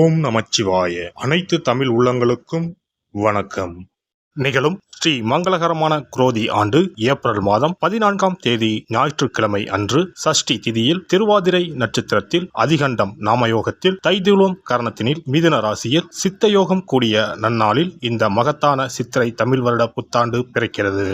ஓம் நமச்சிவாய. அனைத்து தமிழ் உள்ளங்களுக்கும் வணக்கம். நிகழும் ஸ்ரீ மங்களகரமான குரோதி ஆண்டு ஏப்ரல் மாதம் 14ஆம் தேதி ஞாயிற்றுக்கிழமை அன்று சஷ்டி திதியில் திருவாதிரை நட்சத்திரத்தில் அதிகண்டம் நாமயோகத்தில் தைதுளம் கரணத்தினில் மிதுன ராசியில் சித்தயோகம் கூடிய நன்னாளில் இந்த மகத்தான சித்திரை தமிழ் வருட புத்தாண்டு பிறக்கிறது.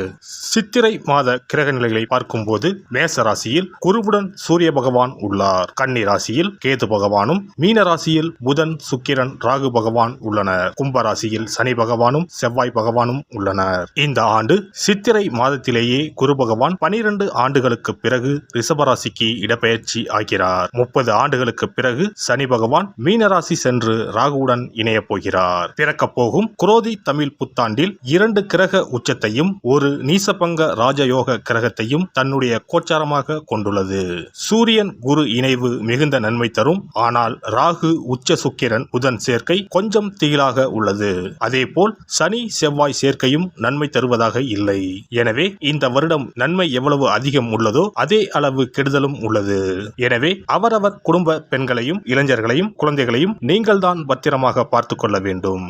சித்திரை மாத கிரக நிலைகளை பார்க்கும்போது மேச ராசியில் குருவுடன் சூரிய பகவான் உள்ளார். கன்னி ராசியில் கேது பகவானும், மீன ராசியில் புதன், சுக்கிரன், ராகு பகவான் உள்ளனர். கும்ப ராசியில் சனி பகவானும் செவ்வாய் பகவானும் உள்ளனர். இந்த ஆண்டு சித்திரை மாதத்திலேயே குரு பகவான் 12 ஆண்டுகளுக்கு பிறகு ரிஷபராசிக்கு இடப்பெயர்ச்சி ஆகிறார். 30 ஆண்டுகளுக்கு பிறகு சனி பகவான் மீனராசி சென்று ராகுவுடன் இணைய போகிறார். பிறக்கப் போகும் குரோதி தமிழ் புத்தாண்டில் 2 கிரக உச்சத்தையும் ஒரு நீசபங்க ராஜயோக கிரகத்தையும் தன்னுடைய கோச்சாரமாக கொண்டுள்ளது. சூரியன் குரு இணைவு மிகுந்த நன்மை தரும். ஆனால் ராகு, உச்ச சுக்கிரன், புதன் சேர்க்கை கொஞ்சம் திகிலாக உள்ளது. அதேபோல் சனி செவ்வாய் சேர்க்கையும் நன்மை தருவதாக இல்லை. எனவே இந்த வருடம் நன்மை எவ்வளவு அதிகம் உள்ளதோ அதே அளவு கெடுதலும் உள்ளது. எனவே அவரவர் குடும்ப பெண்களையும், இளைஞர்களையும், குழந்தைகளையும் நீங்கள்தான் பத்திரமாக பார்த்துக் கொள்ள வேண்டும்.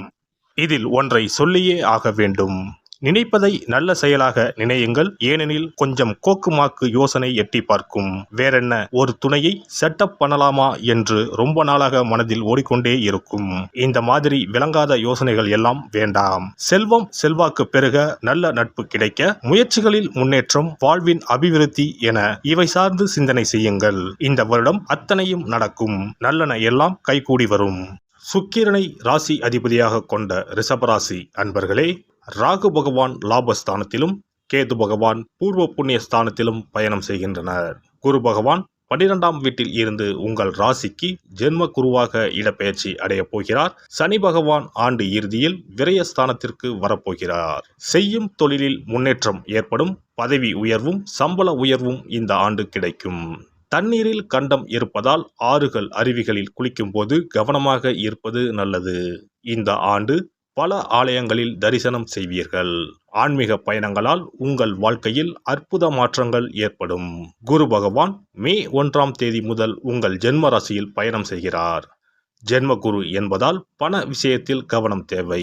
இதில் ஒன்றை சொல்லியே ஆக வேண்டும். நினைப்பதை நல்ல செயலாக நினையுங்கள். ஏனெனில் கொஞ்சம் கோக்குமாக்கு யோசனை எட்டி பார்க்கும். வேறென்ன, ஒரு துணையை செட்டப் பண்ணலாமா என்று ரொம்ப நாளாக மனதில் ஓடிக்கொண்டே இருக்கும். இந்த மாதிரி விளங்காத யோசனைகள் எல்லாம் வேண்டாம். செல்வம் செல்வாக்கு பெருக, நல்ல நட்பு கிடைக்க, முயற்சிகளில் முன்னேற்றம், வாழ்வின் அபிவிருத்தி என இவை சார்ந்து சிந்தனை செய்யுங்கள். இந்த வருடம் அத்தனையும் நடக்கும். நல்லன எல்லாம் கைகூடி வரும். சுக்கிரனை ராசி அதிபதியாக கொண்ட ரிஷபராசி அன்பர்களே, ராகு பகவான் லாபஸ்தானத்திலும், கேது பகவான் பூர்வ புண்ணிய ஸ்தானத்திலும் பயணம் செய்கின்றனர். குரு பகவான் 12ஆம் வீட்டில் இருந்து உங்கள் ராசிக்கு ஜென்ம குருவாக இடப்பெயர்ச்சி அடைய போகிறார். சனி பகவான் ஆண்டு இறுதியில் விரயஸ்தானத்திற்கு வரப்போகிறார். செய்யும் தொழிலில் முன்னேற்றம் ஏற்படும். பதவி உயர்வும் சம்பள உயர்வும் இந்த ஆண்டு கிடைக்கும். தண்ணீரில் கண்டம் இருப்பதால் ஆறுகள், அருவிகளில் குளிக்கும் போது கவனமாக இருப்பது நல்லது. இந்த ஆண்டு பல ஆலயங்களில் தரிசனம் செய்வீர்கள். ஆன்மீக பயணங்களால் உங்கள் வாழ்க்கையில் அற்புத மாற்றங்கள் ஏற்படும். குரு பகவான் மே 1ஆம் தேதி முதல் உங்கள் ஜென்ம ராசியில் பயணம் செய்கிறார். ஜென்ம குரு என்பதால் பண விஷயத்தில் கவனம் தேவை.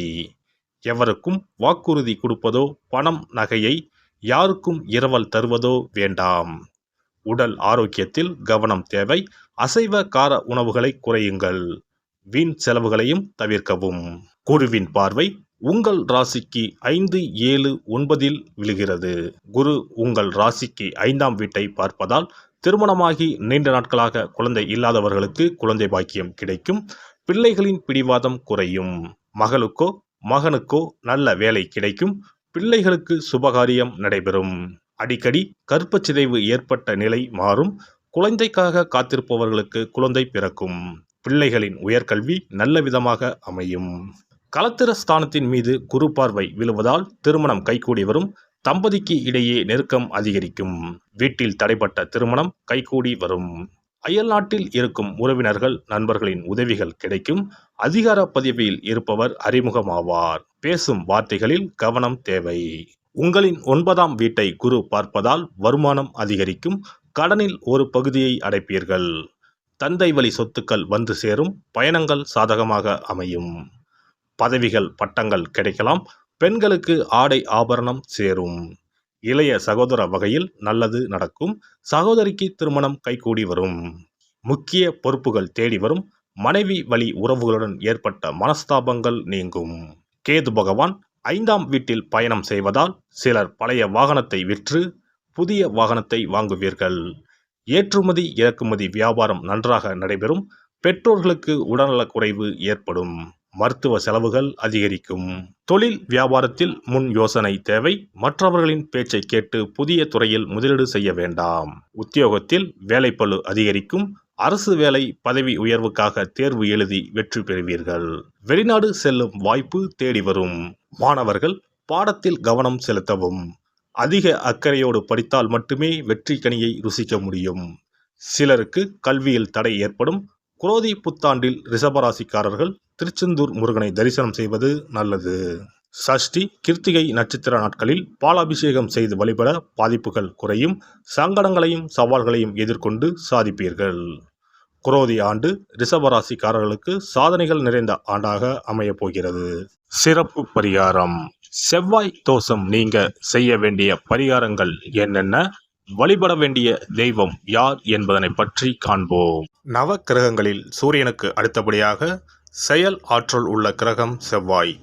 எவருக்கும் வாக்குறுதி கொடுப்பதோ, பணம் நகையை யாருக்கும் இரவல் தருவதோ வேண்டாம். உடல் ஆரோக்கியத்தில் கவனம் தேவை. அசைவ கார உணவுகளை குறையுங்கள். வீண் செலவுகளையும் தவிர்க்கவும். குருவின் பார்வை உங்கள் ராசிக்கு 5, 7, 9 விழுகிறது. குரு உங்கள் ராசிக்கு 5ஆம் வீட்டை பார்ப்பதால் திருமணமாகி நீண்ட நாட்களாக குழந்தை இல்லாதவர்களுக்கு குழந்தை பாக்கியம் கிடைக்கும். பிள்ளைகளின் பிடிவாதம் குறையும். மகளுக்கோ மகனுக்கோ நல்ல வேலை கிடைக்கும். பிள்ளைகளுக்கு சுபகாரியம் நடைபெறும். அடிக்கடி கர்ப்பச்சிதைவு ஏற்பட்ட நிலை மாறும். குழந்தைக்காக காத்திருப்பவர்களுக்கு குழந்தை பிறக்கும். பிள்ளைகளின் உயர்கல்வி நல்ல விதமாக அமையும். களத்திர ஸ்தானத்தின் மீது குரு பார்வை விழுவதால் திருமணம் கைகூடி வரும். தம்பதிக்கு இடையே நெருக்கம் அதிகரிக்கும். வீட்டில் தடைப்பட்ட திருமணம் கைகூடி வரும். அயல்நாட்டில் இருக்கும் உறவினர்கள், நண்பர்களின் உதவிகள் கிடைக்கும். அதிகார பதவியில் இருப்பவர் அறிமுகமாவார். பேசும் வார்த்தைகளில் கவனம் தேவை. உங்களின் 9ஆம் வீட்டை குரு பார்ப்பதால் வருமானம் அதிகரிக்கும். கடனில் ஒரு பகுதியை அடைப்பீர்கள். தந்தை வழி சொத்துக்கள் வந்து சேரும். பயணங்கள் சாதகமாக அமையும். பதவிகள், பட்டங்கள் கிடைக்கலாம். பெண்களுக்கு ஆடை ஆபரணம் சேரும். இளைய சகோதர வகையில் நல்லது நடக்கும். சகோதரிக்கு திருமணம் கைகூடி வரும். முக்கிய பொறுப்புகள் தேடி வரும். மனைவி வழி உறவுகளுடன் ஏற்பட்ட மனஸ்தாபங்கள் நீங்கும். கேது பகவான் 5ஆம் வீட்டில் பயணம் செய்வதால் சிலர் பழைய வாகனத்தை விற்று புதிய வாகனத்தை வாங்குவீர்கள். ஏற்றுமதி இறக்குமதி வியாபாரம் நன்றாக நடைபெறும். பெற்றோர்களுக்கு உடல்நலக் குறைவு ஏற்படும். மருத்துவ செலவுகள் அதிகரிக்கும். தொழில் வியாபாரத்தில் முன் யோசனை தேவை. மற்றவர்களின் பேச்சை கேட்டு புதிய துறையில் முதலீடு செய்ய வேண்டாம். உத்தியோகத்தில் வேலைப்பளு அதிகரிக்கும். அரசு வேலை, பதவி உயர்வுக்காக தேர்வு எழுதி வெற்றி பெறுவீர்கள். வெளிநாடு செல்லும் வாய்ப்பு தேடி வரும். மாணவர்கள் பாடத்தில் கவனம் செலுத்தவும். அதிக அக்கறையோடு படித்தால் மட்டுமே வெற்றி கனியை ருசிக்க முடியும். சிலருக்கு கல்வியில் தடை ஏற்படும். குரோதி புத்தாண்டில் ரிஷபராசிக்காரர்கள் திருச்செந்தூர் முருகனை தரிசனம் செய்வது நல்லது. சஷ்டி, கிருத்திகை நட்சத்திர நாட்களில் பாலாபிஷேகம் செய்து வழிபட பாதிப்புகள் குறையும். சங்கடங்களையும் சவால்களையும் எதிர்கொண்டு சாதிப்பீர்கள். குரோதி ஆண்டு ரிஷபராசிக்காரர்களுக்கு சாதனைகள் நிறைந்த ஆண்டாக அமையப் போகிறது. சிறப்பு பரிகாரம். செவ்வாய் தோஷம் நீங்க செய்ய வேண்டிய பரிகாரங்கள் என்னென்ன, வழிபட வேண்டிய தெய்வம் யார் என்பதனை பற்றி காண்போம். நவ கிரகங்களில் சூரியனுக்கு அடுத்தபடியாக செயல் ஆற்றல் உள்ள கிரகம் செவ்வாய்.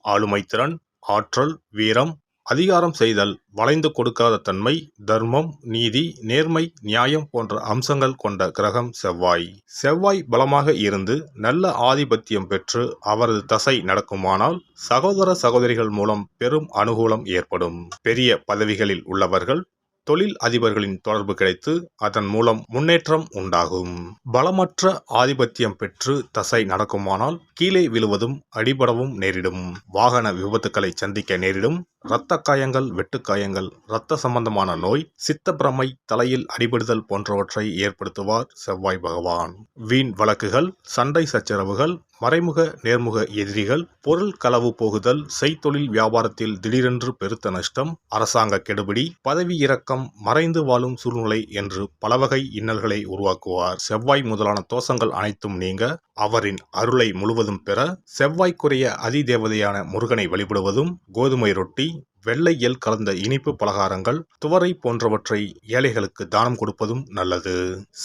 ஆளுமை திறன், ஆற்றல், வீரம், அதிகாரம் செய்தல், வளைந்து கொடுக்காத தன்மை, தர்மம், நீதி, நேர்மை, நியாயம் போன்ற அம்சங்கள் கொண்ட கிரகம் செவ்வாய். செவ்வாய் பலமாக இருந்து நல்ல ஆதிபத்தியம் பெற்று அவரது தசை நடக்குமானால் சகோதர சகோதரிகள் மூலம் பெரும் அனுகூலம் ஏற்படும். பெரிய பதவிகளில் உள்ளவர்கள், தொழில் அதிபர்களின் தொடர்பு கிடைத்து அதன் மூலம் முன்னேற்றம் உண்டாகும். பலமற்ற ஆதிபத்தியம் பெற்று தசை நடக்குமானால் கீழே விழுவதும் அடிபடவும் நேரிடும். வாகன விபத்துக்களை சந்திக்க நேரிடும். இரத்த காயங்கள், வெட்டுக்காயங்கள், இரத்த சம்பந்தமான நோய், சித்தப்பிரமை, தலையில் அடிபடுதல் போன்றவற்றை ஏற்படுத்துவார் செவ்வாய் பகவான். வீண் வழக்குகள், சண்டை சச்சரவுகள், மறைமுக நேர்முக எதிரிகள், பொருள் களவு போகுதல், செய்தொழில் வியாபாரத்தில் திடீரென்று பெருத்த நஷ்டம், அரசாங்க கெடுபிடி, பதவி இறக்கம், மறைந்து வாழும் சூழ்நிலை என்று பலவகை இன்னல்களை உருவாக்குவார். செவ்வாய் முதலான தோஷங்கள் அனைத்தும் நீங்க அவரின் அருளை முழுவதும் பெற செவ்வாய்க்குரிய அதிதேவதையான முருகனை வழிபடுவதும், கோதுமை ரொட்டி, வெள்ளை எள் கலந்த இனிப்பு பலகாரங்கள், துவரை போன்றவற்றை ஏழைகளுக்கு தானம் கொடுப்பதும் நல்லது.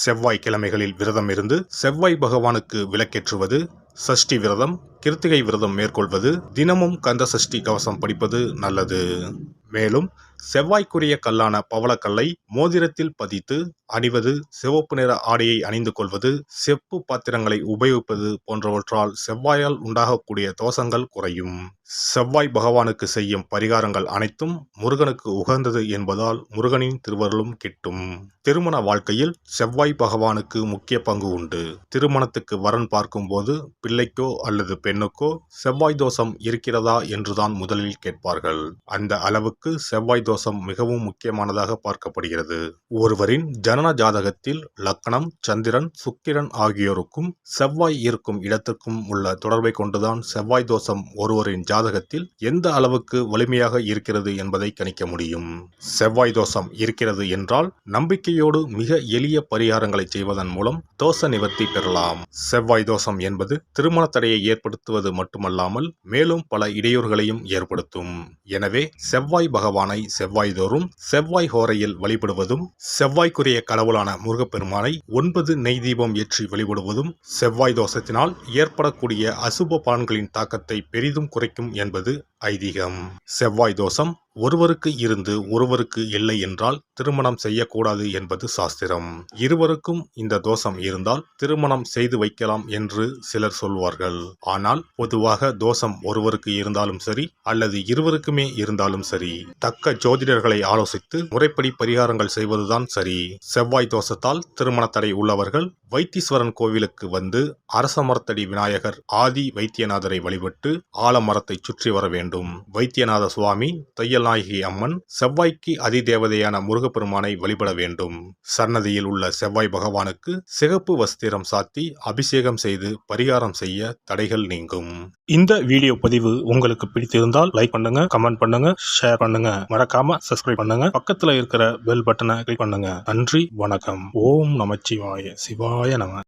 செவ்வாய் கிழமைகளில் விரதம் இருந்து செவ்வாய் பகவானுக்கு விளக்கேற்றுவது, சஷ்டி விரதம், கிருத்திகை விரதம் மேற்கொள்வது, தினமும் கந்த சஷ்டி கவசம் படிப்பது நல்லது. மேலும் செவ்வாய்க்குரிய கல்லான பவளக்கல்லை மோதிரத்தில் பதித்து அணிவது, சிவப்பு நிற ஆடையை அணிந்து கொள்வது, செப்பு பாத்திரங்களை உபயோகிப்பது போன்றவற்றால் செவ்வாயால் உண்டாகக்கூடிய தோஷங்கள் குறையும். செவ்வாய் பகவானுக்கு செய்யும் பரிகாரங்கள் அனைத்தும் முருகனுக்கு உகந்தது என்பதால் முருகனின் திருவருளும் கிட்டும். திருமண வாழ்க்கையில் செவ்வாய் பகவானுக்கு முக்கிய பங்கு உண்டு. திருமணத்துக்கு வரன் பார்க்கும்போது பிள்ளைக்கோ அல்லது பெண்ணுக்கோ செவ்வாய் தோஷம் இருக்கிறதா என்றுதான் முதலில் கேட்பார்கள். அந்த அளவுக்கு செவ்வாய் தோஷம் மிகவும் முக்கியமானதாக பார்க்கப்படுகிறது. ஒருவரின் ஜனன ஜாதகத்தில் லக்னம், சந்திரன், சுக்கிரன் ஆகியோருக்கும் செவ்வாய் இருக்கும் இடத்திற்கும் உள்ள தொடர்பை கொண்டுதான் செவ்வாய் தோஷம் ஒருவரின் ஜாதகத்தில் எந்த அளவுக்கு வலிமையாக இருக்கிறது என்பதை கணிக்க முடியும். செவ்வாய் தோஷம் இருக்கிறது என்றால் நம்பிக்கையோடு மிக எளிய பரிகாரங்களை செய்வதன் மூலம் தோஷ நிவர்த்தி பெறலாம். செவ்வாய் தோஷம் என்பது திருமண தடையை ஏற்படுத்துவது மட்டுமல்லாமல் மேலும் பல இடையூறுகளையும் ஏற்படுத்தும். எனவே செவ்வாய் பகவானை செவ்வாய் தோறும் செவ்வாய் ஹோரையில் வழிபடுவதும், செவ்வாய்க்குரிய கடவுளான முருகப்பெருமானை 9 நெய் தீபம் ஏற்றி வழிபடுவதும் செவ்வாய் தோஷத்தினால் ஏற்படக்கூடிய அசுப பலன்களின் தாக்கத்தை பெரிதும் குறைக்கும் என்பது ஐதீகம். செவ்வாய் தோஷம் ஒருவருக்கு இருந்து ஒருவருக்கு இல்லை என்றால் திருமணம் செய்யக்கூடாது என்பது சாஸ்திரம். இருவருக்கும் இந்த தோஷம் இருந்தால் திருமணம் செய்து வைக்கலாம் என்று சிலர் சொல்வார்கள். ஆனால் பொதுவாக தோஷம் ஒருவருக்கு இருந்தாலும் சரி அல்லது இருவருக்குமே இருந்தாலும் சரி, தக்க ஜோதிடர்களை ஆலோசித்து முறைப்படி பரிகாரங்கள் செய்வதுதான் சரி. செவ்வாய் தோஷத்தால் திருமண தடை உள்ளவர்கள் வைத்தீஸ்வரன் கோவிலுக்கு வந்து அரச மரத்தடி விநாயகர் ஆதி வைத்தியநாதரை வழிபட்டு ஆலமரத்தை சுற்றி வர வேண்டும். வைத்தியநாத சுவாமி, தையல்நாயகி அம்மன், செவ்வாய்க்கு அதிதேவதையான முருகப்பெருமானை வழிபட வேண்டும். சன்னதியில் உள்ள செவ்வாய் பகவானுக்கு சிகப்பு வஸ்திரம் சாத்தி அபிஷேகம் செய்து பரிகாரம் செய்ய தடைகள் நீங்கும். இந்த வீடியோ பதிவு உங்களுக்கு பிடித்திருந்தால் லைக் பண்ணுங்க, கமெண்ட் பண்ணுங்க, ஷேர் பண்ணுங்க, மறக்காம சப்ஸ்கிரைப் பண்ணுங்க, பக்கத்துல இருக்கிற பெல் பட்டனை கிளிக் பண்ணுங்க. நன்றி, வணக்கம். ஓம் நமச்சிவாய. சிவாய நம.